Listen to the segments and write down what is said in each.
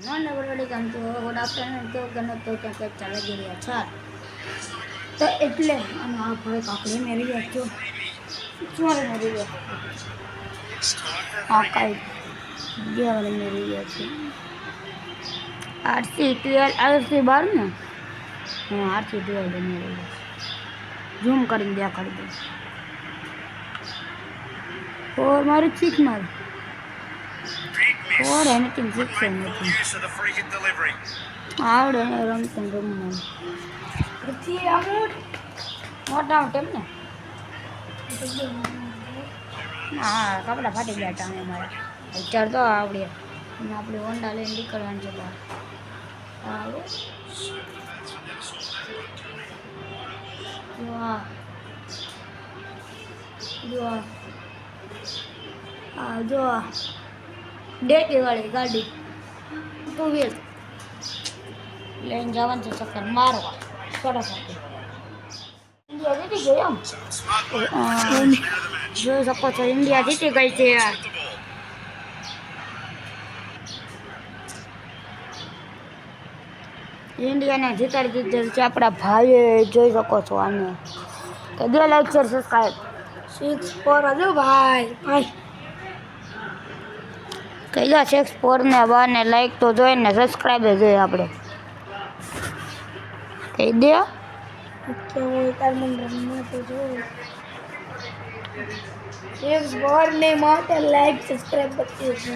મને વરડી કામ તો ગુડ આફ્ટરનૂન તો ગમે તો ક્યાં કંઈક ચાલે ગયેલી અચ્છા તો એટલે અને આ ભાઈ કાકડી મેરી ગયા છો તમારે મેરી ગયા હા કાંઈ ગયા મેરી ગયા છે આરસી 12 આરસી 12 ને હા આરસી 12 મેરી ગયા ઝૂમ કરીને દેખાડી દઉં और मारे चीख मार और एनीथिंग चीख से नहीं आवड़े ने रमतन रमना पृथ्वी आमोड मोटा टेम ने हां कपड़ा फाटी गया था हमारा विचार तो आवड़े અને આપણે હોન્ડા લઈને નીકળવાનું છે બહાર આવો जो डेटी वाली गाड़ी 2 व्हील लेकिन जवान से चक्कर मारवा थोड़ा सा इंडिया जीती गई हम जो सको तो इंडिया जीती गई थी यार इंडिया ने जीताड़ी दीधेल છે આપડા ભાઈએ જોઈ શકો છો આને કે દે લાઈક શેર સબસ્ક્રાઇબ 6 4 આજો ભાઈ ભાઈ કઈલા 6 4 ને 1 ને લાઈક તો જોઈ ને સબસ્ક્રાઇબ જોઈએ આપણે કહી દે કે હું તાર મન રમવા તો જો 6 4 ને માટે લાઈક સબસ્ક્રાઇબ બત્તી છે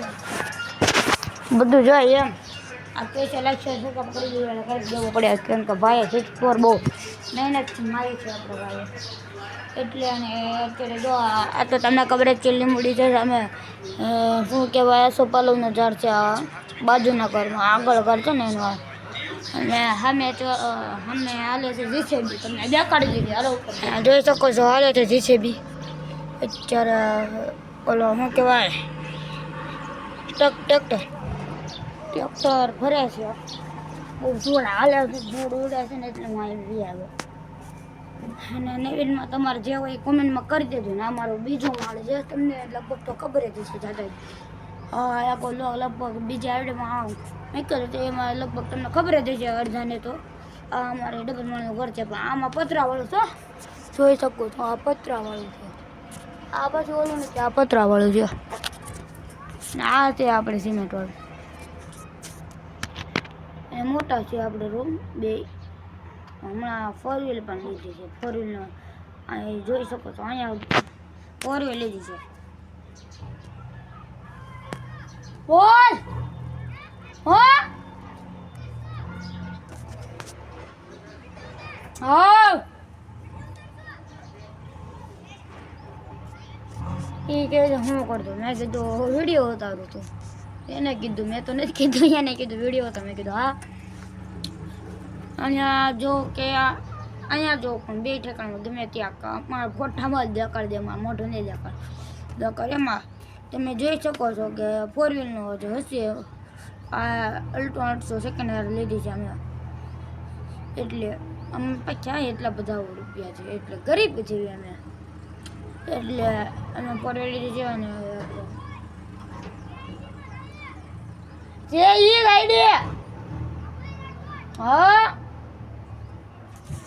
બધું જોઈએ એમ આ પૈસા લાઈક શેર સબસ્ક્રાઇબ કરી દેવું પડે કેમ કે ભાઈ 6 4 બહુ મહેનત મારી છે આપણે ભાઈ એટલે અને અત્યારે જો આ તો તમને ખબર જ ચીલી મૂડી છે અમે શું કહેવાય સોપાલુનું ઝાડ છે આ બાજુના ઘરમાં આગળ ઘર છે ને એનું અને અમે હાલે છે જીસીબી તમને દેખાડી દીધી હાલો જોઈ શકો છો હાલે છે જીસીબી અત્યારે ઓલો શું કહેવાય ટ્રેક્ટર ભરે છે બહુ જોડ હાલે જોડ ઉડે છે ને એટલે હું આવી આવે અને નવીનમાં તમારે જે હોય કોમેન્ટમાં કરી દેજો ને અમારો બીજો માળ છે તમને લગભગ તો ખબર જ હશે દાદા હા આખો લગભગ બીજા આઈડીમાં આવું મેં કર્યું તો એમાં લગભગ તમને ખબર જ હશે અડધાને તો આ અમારે ડબલ માળનું ઘર છે પણ આમાં પતરાવાળું છે જોઈ શકો છો આ પતરાવાળું છે આ પાછું ઓલું નથી આ પતરાવાળું છે ને આ છે આપણે સિમેન્ટવાળું એ મોટા છે આપણે રૂમ બે હમણાં 4 વ્હીલ પણ લીધી છે 4 વ્હીલનો અહીં જોઈ શકો છો અહીંયા 4 વ્હીલ લીધી છે બોલ હો હા એ કહે છે હું કરતો મેં કીધું વિડીયો ઉતારું તું એને કીધું મેં તો નથી કીધું એને કીધું વિડીયો હતો મેં કીધું હા અહીંયા જો કે અહીંયા જો પણ બે ઠેકાણું ગમે ત્યાં મારા ફોટામાં જ દેખાડી દે મારા મોઢું નહીં દેખાડ એમાં તમે જોઈ શકો છો કે 4 વ્હીલનો જે હશે આ અલ્ટો 800 સેકન્ડ હેન્ડ લીધી છે અમે એટલે અમે પૈસા એટલા બધા રૂપિયા છે એટલે ગરીબ જેવી અમે એટલે અમે 4 વ્હીલ લીધી છે અને જે ઈ ગાડી હા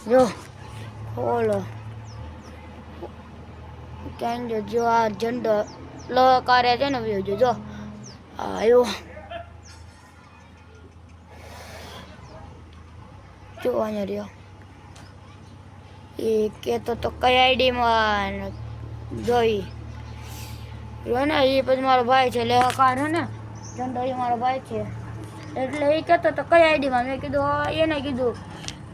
જો ઓલો ક્યાં જો આ ઝંડો લકારે છે ને જો આવ્યો જો અહીંયા રહ્યો એ કહેતો તો કઈ આઈડીમાં જોઈ રહ્યો ને એ પછી મારો ભાઈ છે લકાર હે ને ઝંડો એ મારો ભાઈ છે એટલે એ કહેતો તો કઈ આઈડીમાં મેં કીધું એને કીધું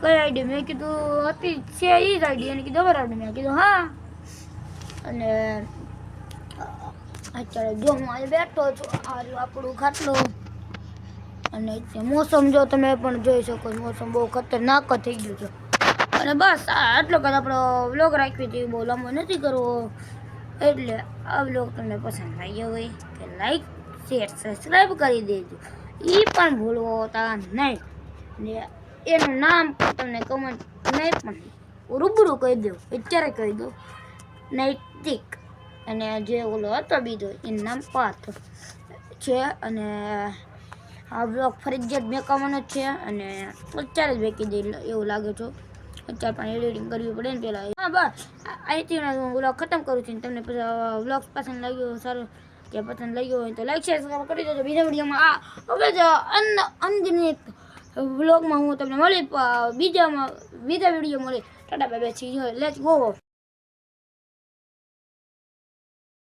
કઈ આઈડી મેં કીધું હતી છે એ જ આઈડી એને કીધું બરાબર મેં કીધું હા અને અત્યારે જો હું અહીં બેઠો છું આ આપણું ખાટલું અને મોસમ જો તમે પણ જોઈ શકો મોસમ બહુ ખતરનાક થઈ ગયું છે અને બસ આટલો કદ આપણો વ્લોગ રાખવી હતી બહુ લાંબો નથી કરવો એટલે આ વ્લોગ તમને પસંદ આવ્યો હોય કે લાઈક શેર સબસ્ક્રાઈબ કરી દેજો એ પણ ભૂલતા નહીં ને એનું નામ તમને કમેન્ટ નહીં પણ રૂબરૂ કહી દો અત્યારે કહી દો નૈતિક અને જે ઓલો હતો બીજો એનું નામ પાર્થ છે અને આ બ્લોગ ફરજિયાત મેકવાનો જ છે અને અત્યારે જ મેકી દે એવું લાગે છે. અત્યારે પણ એડિટિંગ કરવી પડે ને પહેલાં. હા બસ અહીંથી હું બ્લોગ ખતમ કરું છું. તમને પછી બ્લોગ પસંદ લાગ્યો સારું કે પસંદ લાગ્યો હોય તો લાઈક શેર કરી દેજો. બીજા વિડીયોમાં હવે જ અનગિનિત વ્લોગમાં હું તમને મળી બીજા વિડીયો મળી. Tata bye bye, C you, let's go.